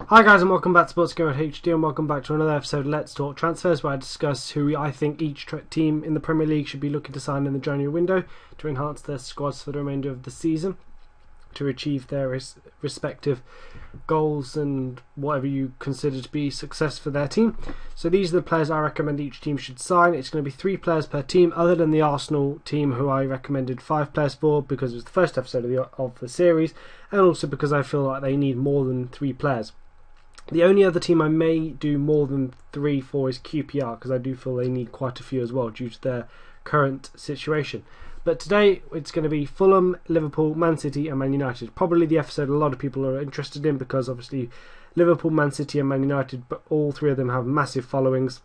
Hi guys and welcome back to Sports Go at HD and welcome back to another episode of Let's Talk Transfers, where I discuss who I think each team in the Premier League should be looking to sign in the January window to enhance their squads for the remainder of the season, to achieve their respective goals and whatever you consider to be success for their team. So these are the players I recommend each team should sign. It's going to be 3 players per team, other than the Arsenal team, who I recommended 5 players for because it was the first episode of the series, and also because I feel like they need more than 3 players. The only other team I may do more than 3 for is QPR, because I do feel they need quite a few as well due to their current situation. But today it's going to be Fulham, Liverpool, Man City and Man United. Probably the episode a lot of people are interested in, because obviously Liverpool, Man City and Man United, but all 3 of them have massive followings.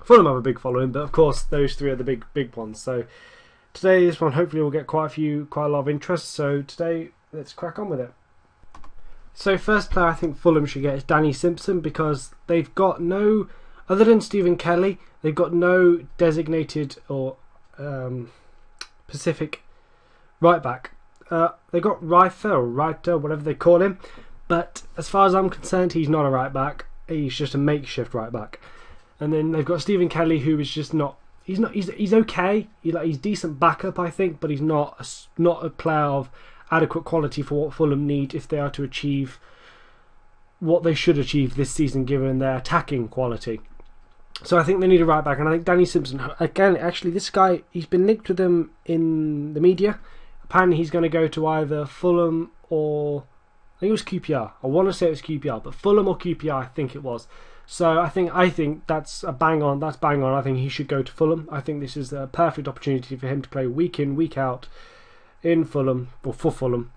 Fulham have a big following, but of course those 3 are the big ones. So today, this one hopefully will get quite a lot of interest. So today, let's crack on with it. So first player I think Fulham should get is Danny Simpson, because they've got no, other than Stephen Kelly, they've got no designated or Pacific right back. They got Reiter, whatever they call him, but as far as I'm concerned, he's not a right back. He's just a makeshift right back. And then they've got Stephen Kelly, who is just not. He's okay. He's decent backup, I think, but he's not a player of adequate quality for what Fulham need if they are to achieve what they should achieve this season, given their attacking quality. So I think they need a right back, and I think Danny Simpson, again, actually this guy, he's been linked with them in the media. Apparently he's going to go to either Fulham or, I think it was QPR. I want to say it was QPR, but Fulham or QPR I think it was. So I think that's a bang on. That's bang on. I think he should go to Fulham. I think this is a perfect opportunity for him to play week in, week out in Fulham, or for Fulham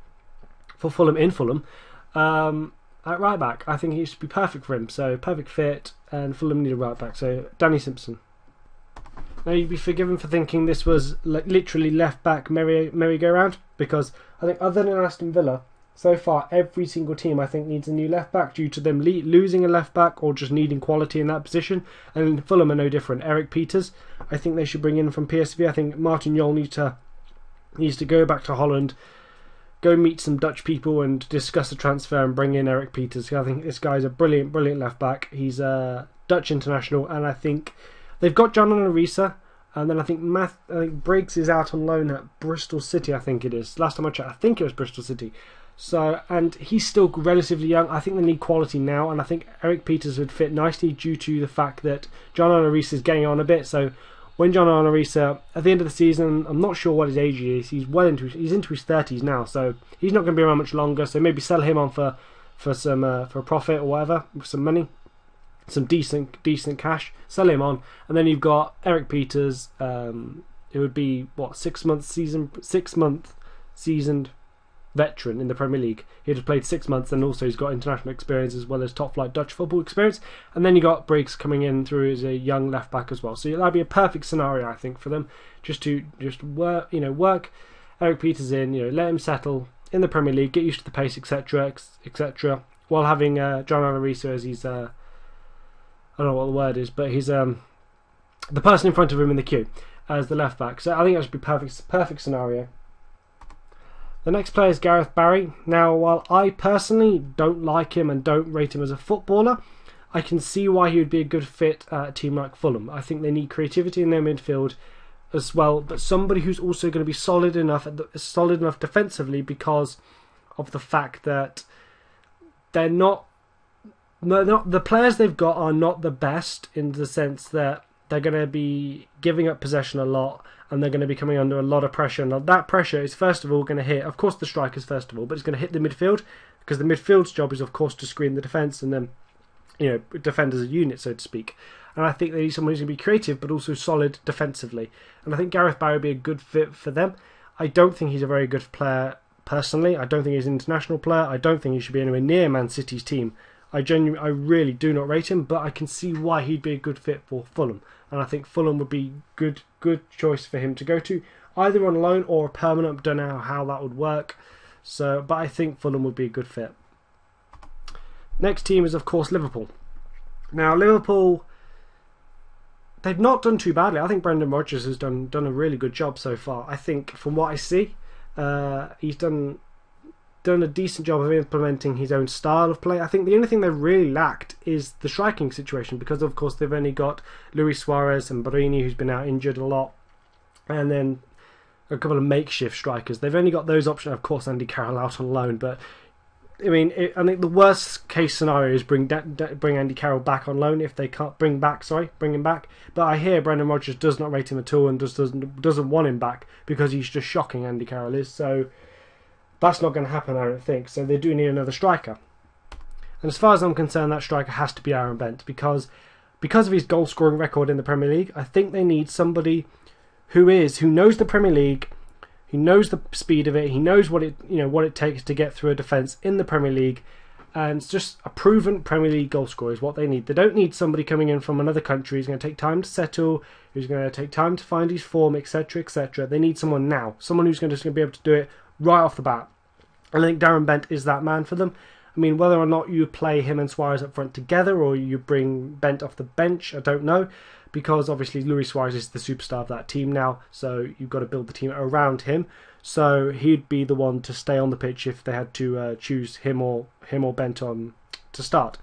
in Fulham, at right back. I think he should be perfect for him. So perfect fit, and Fulham need a right back. So Danny Simpson. Now you'd be forgiven for thinking this was literally left back merry-go-round, because I think other than Aston Villa, so far every single team I think needs a new left back due to them losing a left back or just needing quality in that position. And Fulham are no different. Eric Peters, I think they should bring in from PSV. I think Martin Jol needs to go back to Holland, go meet some Dutch people and discuss the transfer and bring in Eric Peters. I think this guy's a brilliant left back. He's a Dutch international, and I think they've got John Arisa, and then I think Briggs is out on loan at Bristol City, I think it is. Last time I checked, I think it was Bristol City. So, and he's still relatively young. I think they need quality now, and I think Eric Peters would fit nicely due to the fact that John Arisa is getting on a bit. So when John Arisa, at the end of the season, I'm not sure what his age is. He's into his 30s now, so he's not going to be around much longer. So maybe sell him on for a profit or whatever, some money, some decent cash. Sell him on, and then you've got Eric Peters. It would be what, 6 month seasoned veteran in the Premier League. He'd have played 6 months, and also he's got international experience as well as top flight Dutch football experience. And then you got Briggs coming in through as a young left back as well. So that'd be a perfect scenario, I think, for them, just work Eric Peters in, let him settle in the Premier League, get used to the pace, etc., while having John Arisa as he's I don't know what the word is, but he's the person in front of him in the queue as the left back. So I think that should be perfect scenario. The next player is Gareth Barry. Now, while I personally don't like him and don't rate him as a footballer, I can see why he would be a good fit at a team like Fulham. I think they need creativity in their midfield as well, but somebody who's also going to be solid enough defensively, because of the fact that they're not the players they've got are not the best, in the sense that they're going to be giving up possession a lot, and they're going to be coming under a lot of pressure. Now that pressure is first of all going to hit, of course, the strikers first of all, but it's going to hit the midfield, because the midfield's job is of course to screen the defence and then defend as a unit, so to speak. And I think they need someone who's going to be creative but also solid defensively. And I think Gareth Barry would be a good fit for them. I don't think he's a very good player personally. I don't think he's an international player. I don't think he should be anywhere near Man City's team. I really do not rate him, but I can see why he'd be a good fit for Fulham. And I think Fulham would be good choice for him to go to, either on loan or a permanent. Don't know how that would work. So, but I think Fulham would be a good fit. Next team is of course Liverpool. Now Liverpool, they've not done too badly. I think Brendan Rodgers has done a really good job so far. I think from what I see, he's done done a decent job of implementing his own style of play. I think the only thing they've really lacked is the striking situation, because of course they've only got Luis Suarez and Borini, who's been out injured a lot, and then a couple of makeshift strikers. They've only got those options. Of course, Andy Carroll out on loan, but I mean, I think the worst case scenario is bring Andy Carroll back on loan if they can't bring him back. But I hear Brendan Rodgers does not rate him at all and just doesn't want him back because he's just shocking. Andy Carroll is, so that's not going to happen, I don't think. So they do need another striker, and as far as I'm concerned, that striker has to be Aaron Bent because of his goal scoring record in the Premier League. I think they need somebody who knows the Premier League. He knows the speed of it. He knows what it takes to get through a defence in the Premier League, and it's just a proven Premier League goal scorer is what they need. They don't need somebody coming in from another country who's going to take time to settle, who's going to take time to find his form, etc., etc. They need someone now, someone who's just going to be able to do it right off the bat. And I think Darren Bent is that man for them. I mean, whether or not you play him and Suarez up front together or you bring Bent off the bench, I don't know. Because obviously Luis Suarez is the superstar of that team now, so you've got to build the team around him. So he'd be the one to stay on the pitch if they had to choose him or Bent on to start.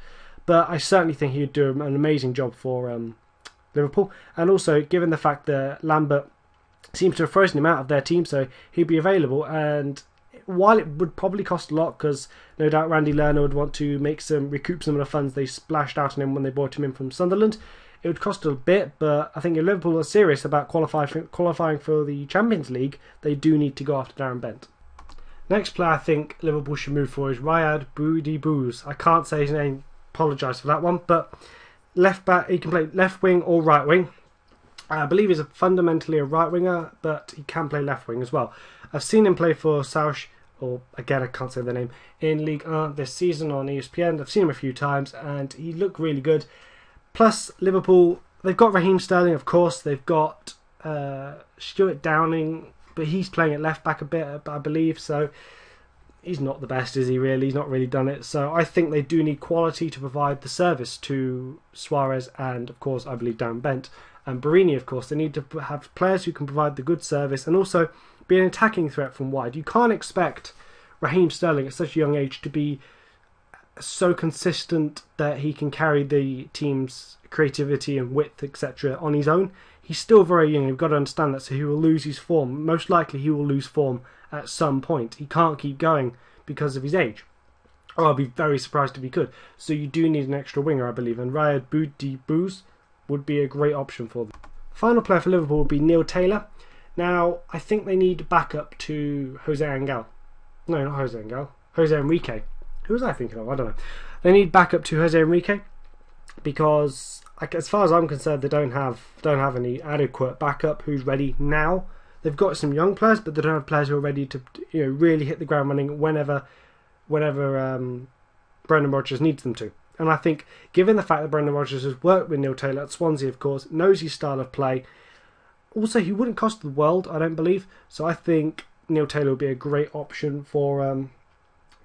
But I certainly think he'd do an amazing job for Liverpool. And also, given the fact that Lambert seems to have frozen him out of their team, so he'd be available. And while it would probably cost a lot, because no doubt Randy Lerner would want to recoup some of the funds they splashed out on him when they bought him in from Sunderland. It would cost a bit, but I think if Liverpool are serious about qualifying for the Champions League, they do need to go after Darren Bent. Next player I think Liverpool should move for is Riyad Boudibous. I can't say his name, apologise for that one, but left back, he can play left wing or right wing. I believe he's fundamentally a right winger, but he can play left wing as well. I've seen him play for Souch, or again I can't say the name, in Ligue 1 this season on ESPN. I've seen him a few times and he looked really good. Plus, Liverpool, they've got Raheem Sterling, of course. They've got Stuart Downing, but he's playing at left back a bit, I believe. So he's not the best, is he really? He's not really done it. So I think they do need quality to provide the service to Suarez and, of course, I believe Darren Bent and Borini, of course. They need to have players who can provide the good service and also be an attacking threat from wide. You can't expect Raheem Sterling at such a young age to be so consistent that he can carry the team's creativity and width, etc. on his own. He's still very young, you've got to understand that, so he will lose his form. Most likely he will lose form at some point. He can't keep going because of his age. Or I'll be very surprised if he could. So you do need an extra winger, I believe, and Riyad Boudibous would be a great option for them. Final player for Liverpool would be Neil Taylor. Now, I think they need backup to Jose Angel. No, not Jose Angel. Jose Enrique. Who was I thinking of? I don't know. They need backup to Jose Enrique because, as far as I'm concerned, they don't have any adequate backup who's ready now. They've got some young players, but they don't have players who are ready to really hit the ground running whenever Brendan Rodgers needs them to. And I think, given the fact that Brendan Rodgers has worked with Neil Taylor at Swansea, of course, knows his style of play. Also, he wouldn't cost the world, I don't believe. So I think Neil Taylor would be a great option for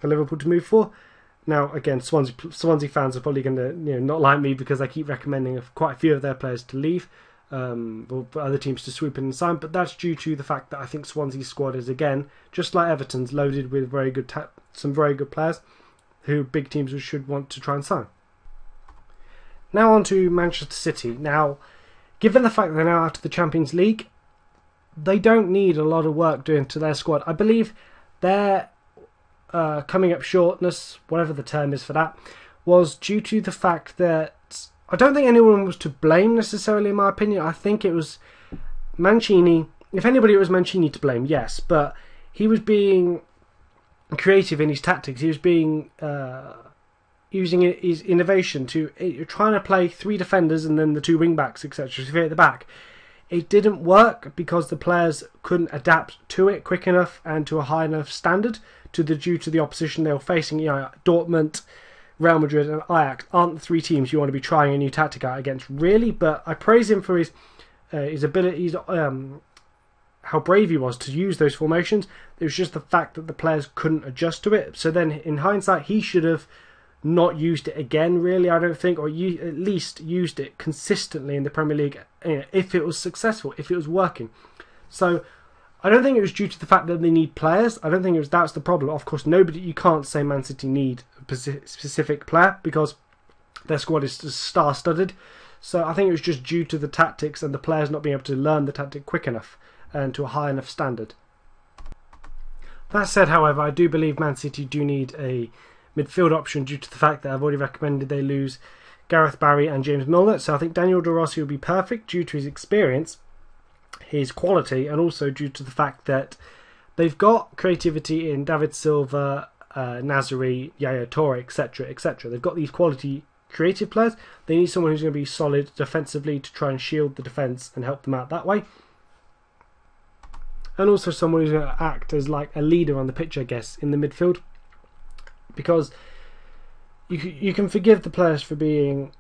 Liverpool to move for. Now, again, Swansea fans are probably going to not like me because I keep recommending quite a few of their players to leave, or for other teams to swoop in and sign. But that's due to the fact that I think Swansea's squad is, again, just like Everton's, loaded with some very good players who big teams should want to try and sign. Now on to Manchester City. Now, given the fact that they're now out of the Champions League, they don't need a lot of work doing to their squad. I believe they're coming up shortness, whatever the term is for that, was due to the fact that I don't think anyone was to blame necessarily, in my opinion. I think it was Mancini. If anybody, it was Mancini to blame, yes, but he was being creative in his tactics. He was being using his innovation to trying to play three defenders and then the two wing backs, etc. at the back. It didn't work because the players couldn't adapt to it quick enough and to a high enough standard due to the opposition they were facing. Dortmund, Real Madrid and Ajax aren't the three teams you want to be trying a new tactic out against, really. But I praise him for his abilities, how brave he was to use those formations. It was just the fact that the players couldn't adjust to it. So then, in hindsight, he should have not used it again, really, I don't think, or at least used it consistently in the Premier League if it was successful, if it was working. So I don't think it was due to the fact that they need players. I don't think that's the problem. Of course, you can't say Man City need a specific player because their squad is star-studded. So I think it was just due to the tactics and the players not being able to learn the tactic quick enough and to a high enough standard. That said, however, I do believe Man City do need a midfield option due to the fact that I've already recommended they lose Gareth Barry and James Milner. So I think Daniel De Rossi will be perfect due to his experience, his quality, and also due to the fact that they've got creativity in David Silva, Nazari, Yaya Toure, etc., etc. They've got these quality creative players. They need someone who's going to be solid defensively to try and shield the defence and help them out that way. And also someone who's going to act as like a leader on the pitch, I guess, in the midfield. Because you can forgive the players for being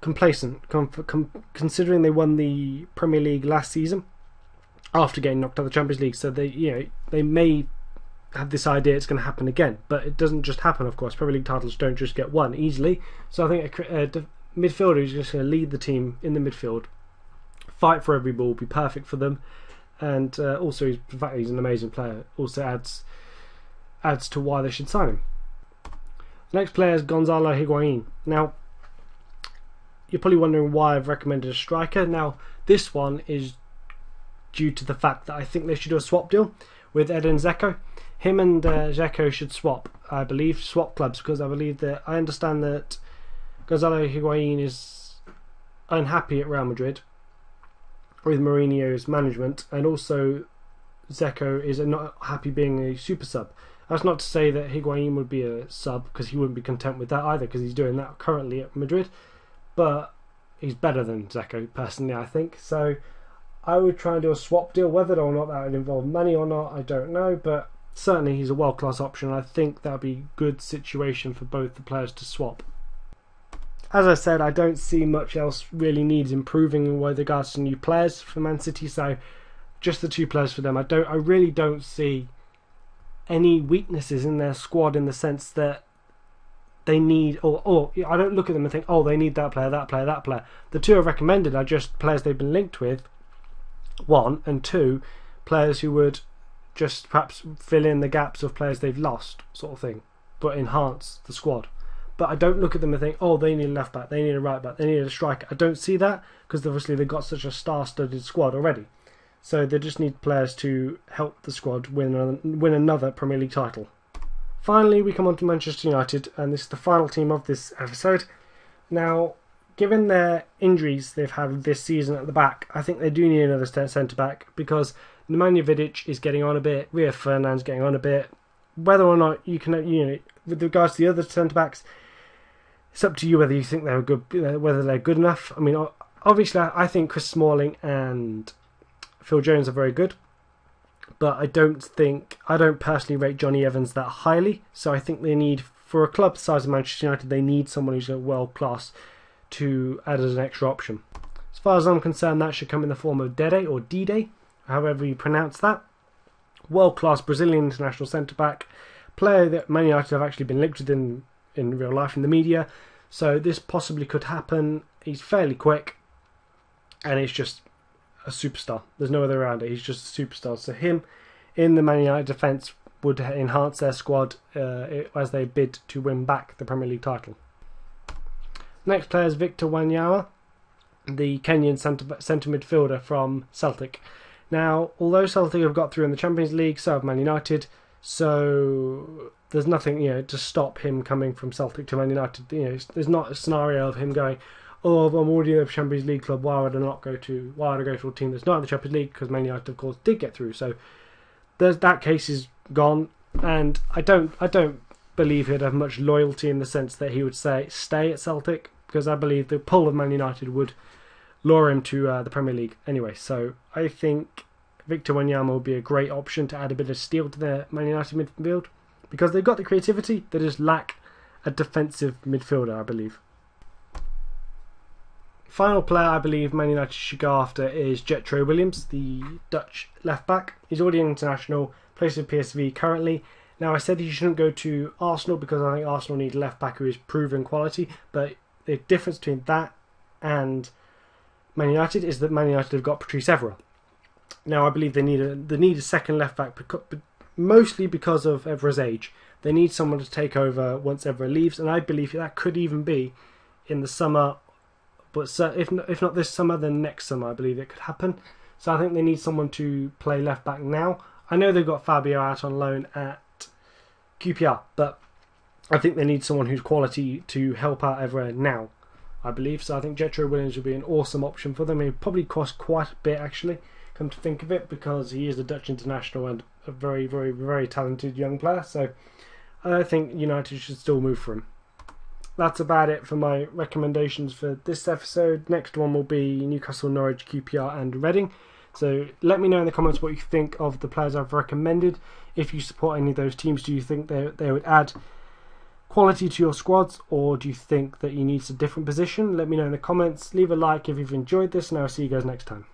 complacent, considering they won the Premier League last season after getting knocked out of the Champions League. So they may have this idea it's going to happen again, but it doesn't just happen. Of course, Premier League titles don't just get won easily. So I think a midfielder who's just going to lead the team in the midfield, fight for every ball, will be perfect for them. And also, the fact that he's an amazing player also adds to why they should sign him. The next player is Gonzalo Higuain. Now, you're probably wondering why I've recommended a striker. Now, this one is due to the fact that I think they should do a swap deal with Edin Dzeko. Him and Dzeko should swap clubs, because I understand that Gonzalo Higuain is unhappy at Real Madrid with Mourinho's management, and also Dzeko is not happy being a super sub. That's not to say that Higuain would be a sub, because he wouldn't be content with that either, because he's doing that currently at Madrid, but he's better than Dzeko personally, I think. So I would try and do a swap deal. Whether or not that would involve money or not, I don't know, but certainly he's a world-class option. I think that would be a good situation for both the players to swap. As I said, I don't see much else really needs improving with regards to new players for Man City, so just the two players for them. I really don't see any weaknesses in their squad, in the sense that they need, or I don't look at them and think, oh, they need that player, that player, that player. The two I've recommended are just players they've been linked with, one, and two, players who would just perhaps fill in the gaps of players they've lost, sort of thing, but enhance the squad. But I don't look at them and think, oh, they need a left back, they need a right back, they need a striker. I don't see that, because obviously they've got such a star-studded squad already. So they just need players to help the squad win another Premier League title. Finally, we come on to Manchester United, and this is the final team of this episode. Now, given their injuries they've had this season at the back, I think they do need another centre-back, because Nemanja Vidic is getting on a bit, Rio Ferdinand's getting on a bit. Whether or not you can, with regards to the other centre-backs, it's up to you whether you think they're good, whether they're good enough. I mean, obviously, I think Chris Smalling and Phil Jones are very good, but I don't personally rate Johnny Evans that highly. So I think they need, for a club the size of Manchester United, they need someone who's world class to add as an extra option. As far as I'm concerned, that should come in the form of Dede, or Dide, however you pronounce that. World class Brazilian international centre back, player that Man United have actually been linked with in real life in the media. So this possibly could happen. He's fairly quick, and he's just a superstar. There's no other around it. He's just a superstar. So him in the Man United defence would enhance their squad as they bid to win back the Premier League title. Next player is Victor Wanyama, the Kenyan centre midfielder from Celtic. Now, although Celtic have got through in the Champions League, so have Man United, so there's nothing to stop him coming from Celtic to Man United. There's not a scenario of him going, oh, I'm already in the Champions League club, why would I go to a team that's not in the Champions League? Because Man United, of course, did get through. So that case is gone, and I don't believe he'd have much loyalty in the sense that he would stay at Celtic, because I believe the pull of Man United would lure him to the Premier League anyway. So I think Victor Wanyama will be a great option to add a bit of steel to their Man United midfield, because they've got the creativity, they just lack a defensive midfielder, I believe. Final player I believe Man United should go after is Jetro Willems, the Dutch left back. He's already an international, plays for PSV currently. Now, I said he shouldn't go to Arsenal because I think Arsenal need a left back who is proven quality, but the difference between that and Man United is that Man United have got Patrice Evra. Now I believe they need a second left back, mostly because of Evra's age. They need someone to take over once Evra leaves, and I believe that could even be in the summer. But if not this summer, then next summer I believe it could happen. So I think they need someone to play left back now. I know they've got Fabio out on loan at QPR, but I think they need someone who's quality to help out Evra now, I believe. So I think Jetro Williams would be an awesome option for them. It would probably cost quite a bit, actually, come to think of it, because he is a Dutch international and a very, very, very talented young player. So I think United should still move for him. That's about it for my recommendations for this episode. Next one will be Newcastle, Norwich, QPR and Reading. So let me know in the comments what you think of the players I've recommended. If you support any of those teams, do you think they would add quality to your squads, or do you think that you need a different position? Let me know in the comments. Leave a like if you've enjoyed this, and I'll see you guys next time.